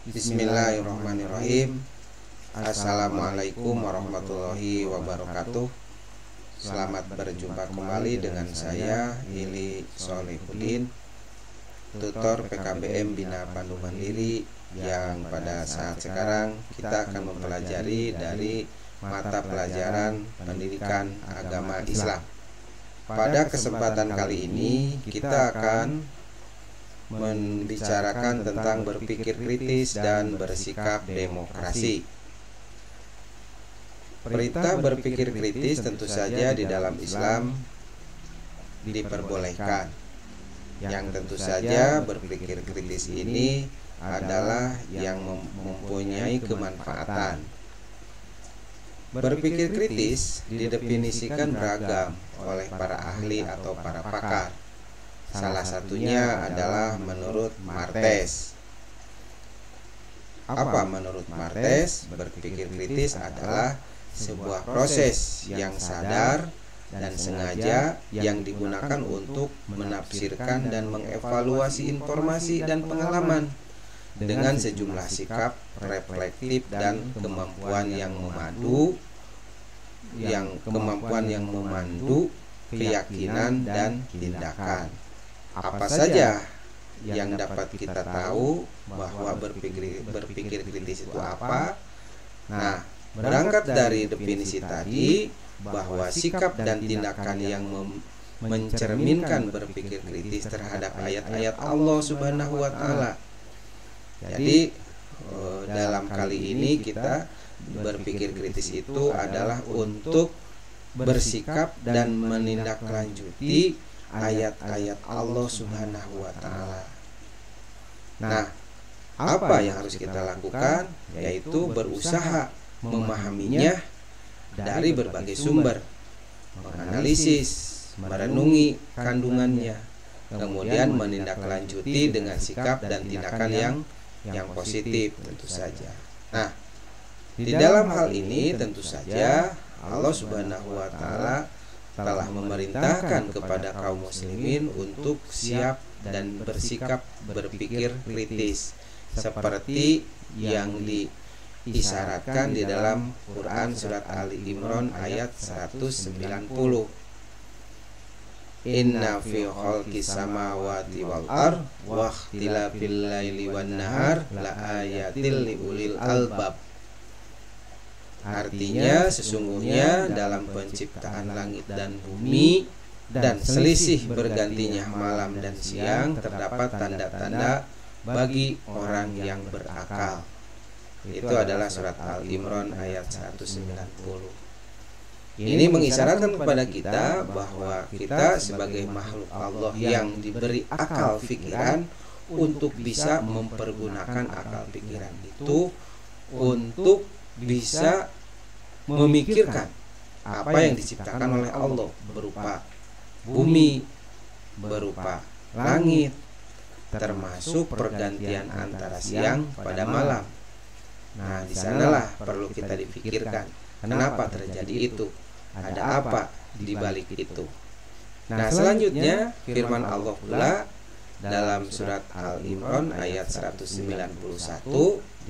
Bismillahirrahmanirrahim. Assalamualaikum warahmatullahi wabarakatuh. Selamat berjumpa kembali dengan saya Ili Solihuddin, tutor PKBM Bina Pandu Mandiri, yang pada saat sekarang kita akan mempelajari dari mata pelajaran pendidikan agama Islam. Pada kesempatan kali ini kita akan membicarakan tentang berpikir kritis dan bersikap demokrasi. Perintah berpikir kritis tentu saja di dalam Islam diperbolehkan. Yang tentu saja berpikir kritis ini adalah yang mempunyai kemanfaatan. Berpikir kritis didefinisikan beragam oleh para ahli atau para pakar. Salah satunya adalah menurut Martes. Apa menurut Martes? Berpikir kritis adalah sebuah proses yang sadar dan sengaja yang digunakan untuk menafsirkan dan mengevaluasi informasi dan pengalaman dengan sejumlah sikap reflektif dan kemampuan yang memandu keyakinan dan tindakan. Apa saja yang dapat kita tahu bahwa berpikir kritis itu apa? Nah, berangkat dari definisi tadi bahwa sikap dan tindakan yang mencerminkan berpikir kritis terhadap ayat-ayat Allah Subhanahu wa Ta'ala. Jadi dalam kali ini kita berpikir kritis itu adalah untuk bersikap dan menindaklanjuti ayat-ayat Allah Subhanahu wa Ta'ala. Nah, apa yang harus kita lakukan? Yaitu berusaha memahaminya dari berbagai sumber, menganalisis, merenungi kandungannya, kemudian menindaklanjuti dengan sikap dan tindakan yang positif tentu saja. Nah, di dalam hal ini tentu saja Allah Subhanahu wa Ta'ala telah memerintahkan kepada kaum muslimin untuk siap dan bersikap berpikir kritis seperti yang diisyaratkan di dalam Quran surat Ali Imran ayat 190. Inna fi khalqis samawati wal ardh wa ikhtilafil laili wan nahar la ayatil liulil albab. Artinya sesungguhnya dalam penciptaan langit dan bumi dan selisih bergantinya malam dan siang terdapat tanda-tanda bagi orang yang berakal. Itu adalah surat Al-Imran ayat 190. Ini mengisyaratkan kepada kita bahwa kita sebagai makhluk Allah yang diberi akal pikiran untuk bisa mempergunakan akal pikiran itu untuk bisa memikirkan apa yang diciptakan oleh Allah berupa bumi, berupa langit, termasuk pergantian antara siang pada malam. Nah, di sanalah perlu kita dipikirkan, kenapa terjadi itu? Ada apa di balik itu? Nah, selanjutnya firman Allah pula dalam surat Al-Imran ayat 191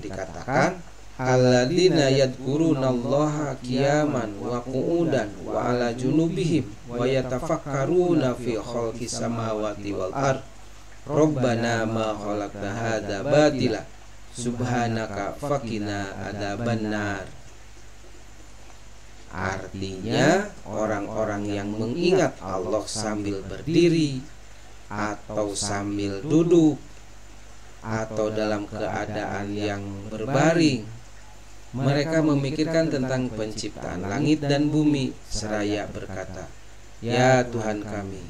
dikatakan, alladzina yadhkurunallaha qiyaman wa qu'udan wa ala junubihim wa yatafakkaruna fi khalqis samawati wal ardh rabbana ma khalaqta hadza batila subhanaka faqina adzabannar. Artinya orang-orang yang mengingat Allah sambil berdiri atau sambil duduk atau dalam keadaan yang berbaring, mereka memikirkan tentang penciptaan langit dan bumi seraya berkata, ya Tuhan kami,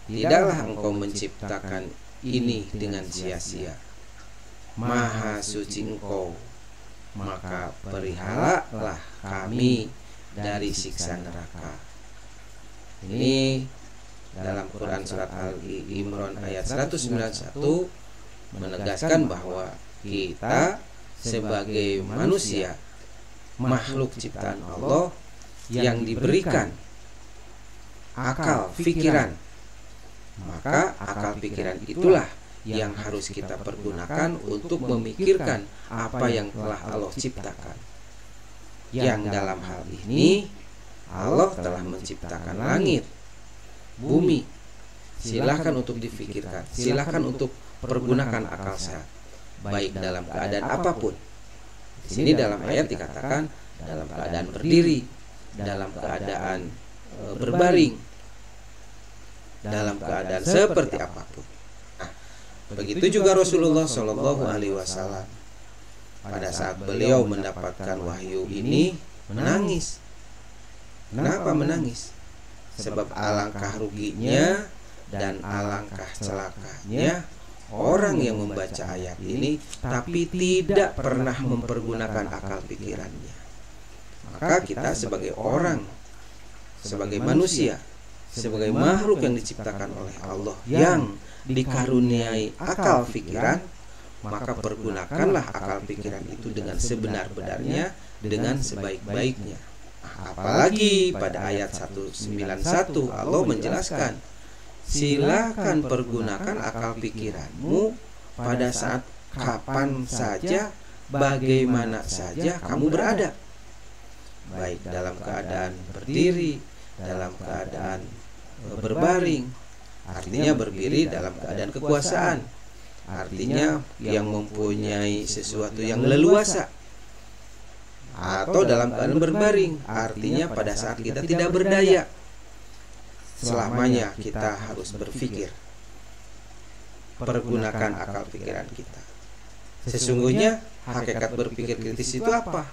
tidaklah Engkau menciptakan ini dengan sia-sia. Maha suci Engkau, maka peliharalah kami dari siksa neraka. Ini dalam Quran surat Al-Imran ayat 191 menegaskan bahwa kita sebagai manusia, makhluk ciptaan Allah yang diberikan akal pikiran, maka akal pikiran itulah yang harus kita pergunakan untuk memikirkan apa yang telah Allah ciptakan. Yang dalam hal ini Allah telah menciptakan langit, bumi. Silahkan untuk difikirkan, silahkan untuk pergunakan akal sehat, baik dalam keadaan apapun. Di sini dalam ayat dikatakan dalam keadaan berdiri, dalam keadaan berbaring, dalam keadaan seperti apapun. Begitu juga Rasulullah Shallallahu Alaihi Wasallam pada saat beliau mendapatkan wahyu ini menangis. Kenapa menangis? Sebab alangkah ruginya dan alangkah celakanya orang yang membaca ayat ini tapi tidak pernah mempergunakan akal pikirannya. Maka kita sebagai orang, sebagai manusia, sebagai makhluk yang diciptakan oleh Allah yang dikaruniai akal pikiran, maka pergunakanlah akal pikiran itu dengan sebenar-benarnya, dengan sebaik-baiknya. Apalagi pada ayat 191 Allah menjelaskan, silakan pergunakan akal pikiranmu pada saat kapan saja, bagaimana saja kamu berada, baik dalam keadaan berdiri, dalam keadaan berbaring. Artinya berdiri dalam keadaan kekuasaan, artinya yang mempunyai sesuatu yang leluasa. Atau dalam keadaan berbaring, artinya pada saat kita tidak berdaya. Selamanya kita harus berpikir, pergunakan akal pikiran kita. Sesungguhnya hakikat berpikir kritis itu apa?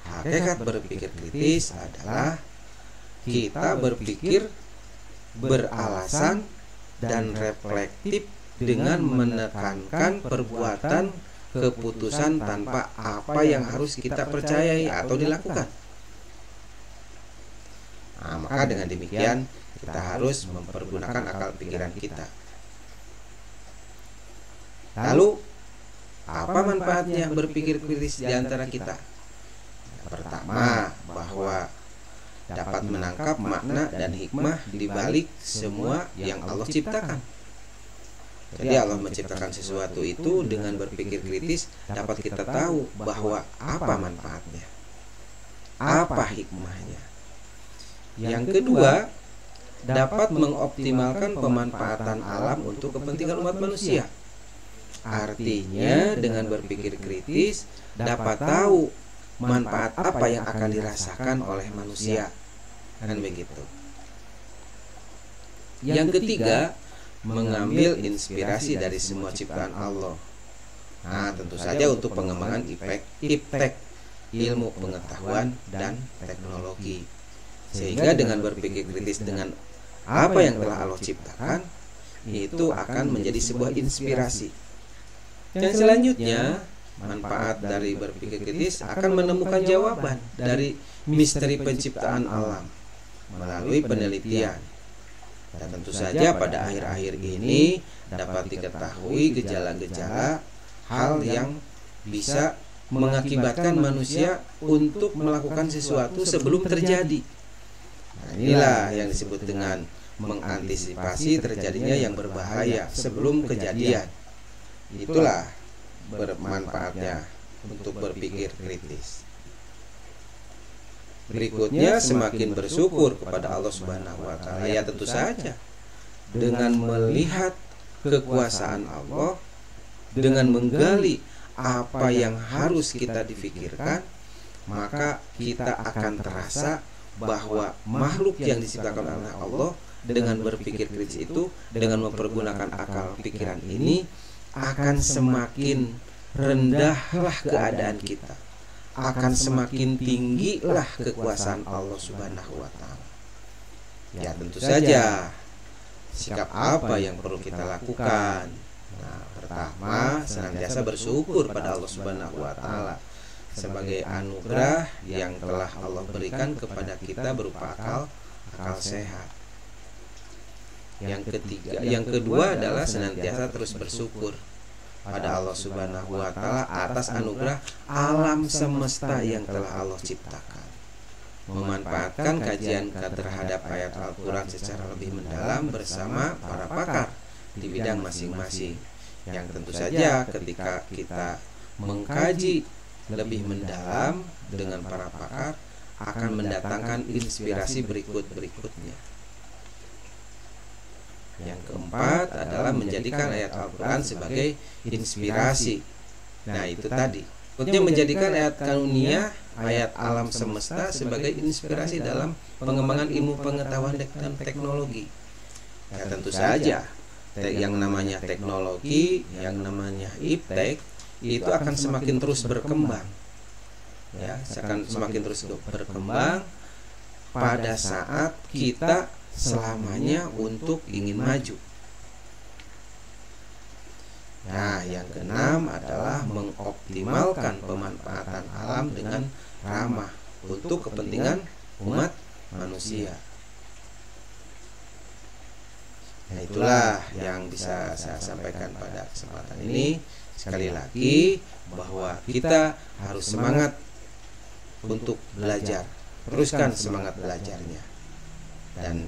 Hakikat berpikir kritis adalah kita berpikir beralasan dan reflektif dengan menekankan perbuatan keputusan tanpa apa yang harus kita percayai atau dilakukan. Maka dengan demikian kita harus mempergunakan akal pikiran kita. Lalu apa manfaatnya berpikir kritis di antara kita? Pertama, bahwa dapat menangkap makna dan hikmah di balik semua yang Allah ciptakan. Jadi Allah menciptakan sesuatu itu dengan berpikir kritis, dapat kita tahu bahwa apa manfaatnya, apa hikmahnya. Yang kedua, dapat mengoptimalkan pemanfaatan alam untuk kepentingan umat manusia. Artinya dengan berpikir kritis dapat tahu manfaat apa yang akan dirasakan oleh manusia, kan begitu. Yang ketiga, mengambil inspirasi dari semua ciptaan Allah. Tentu saja untuk pengembangan iptek, ilmu pengetahuan dan teknologi. Sehingga dengan berpikir kritis dengan apa yang telah Allah ciptakan, itu akan menjadi sebuah inspirasi. Dan selanjutnya, manfaat dari berpikir kritis akan menemukan jawaban dari misteri penciptaan alam melalui penelitian. Dan tentu saja pada akhir-akhir ini dapat diketahui gejala-gejala hal yang bisa mengakibatkan manusia untuk melakukan sesuatu sebelum terjadi. Inilah yang disebut dengan mengantisipasi terjadinya yang berbahaya sebelum kejadian. Itulah bermanfaatnya untuk berpikir kritis. Berikutnya, semakin bersyukur kepada Allah Subhanahu wa Ta'ala. Ya tentu saja dengan melihat kekuasaan Allah, dengan menggali apa yang harus kita difikirkan, maka kita akan terasa bahwa makhluk yang diciptakan oleh Allah dengan berpikir kritis itu, dengan mempergunakan akal pikiran ini, akan semakin rendahlah keadaan kita, akan semakin tinggilah kekuasaan Allah Subhanahu wa Ta'ala. Ya tentu saja, sikap apa yang perlu kita lakukan? Pertama, senantiasa bersyukur pada Allah Subhanahu wa Ta'ala sebagai anugerah yang telah Allah berikan kepada kita berupa akal sehat. Yang kedua adalah senantiasa terus bersyukur pada Allah Subhanahu wa Ta'ala atas anugerah alam semesta yang telah Allah ciptakan. Memanfaatkan kajian terhadap ayat Al-Quran secara lebih mendalam bersama para pakar di bidang masing-masing. Yang tentu saja ketika kita mengkaji lebih mendalam dengan para pakar akan mendatangkan inspirasi berikutnya. Yang keempat adalah menjadikan ayat Al-Quran sebagai inspirasi. Nah, itu tadi. Berikutnya menjadikan ayat kauniyah, ayat alam semesta sebagai inspirasi dalam pengembangan ilmu pengetahuan dan teknologi. Ya, tentu saja yang namanya teknologi, yang namanya iptek itu akan semakin terus berkembang. Ya, akan semakin terus berkembang pada saat kita selamanya untuk ingin maju. Nah, yang keenam adalah mengoptimalkan pemanfaatan alam dengan ramah untuk kepentingan umat manusia. Nah, itulah yang bisa saya sampaikan pada kesempatan ini. Sekali lagi bahwa kita harus semangat untuk belajar. Teruskan semangat belajarnya dan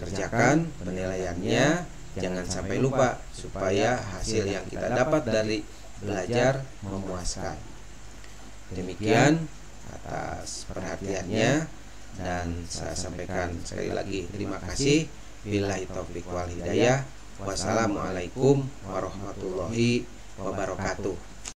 kerjakan penilaiannya. Jangan sampai lupa supaya hasil yang kita dapat dari belajar memuaskan. Demikian atas perhatiannya, dan saya sampaikan sekali lagi terima kasih. Billahi taufiq wal hidayah. Wassalamualaikum warahmatullahi wabarakatuh.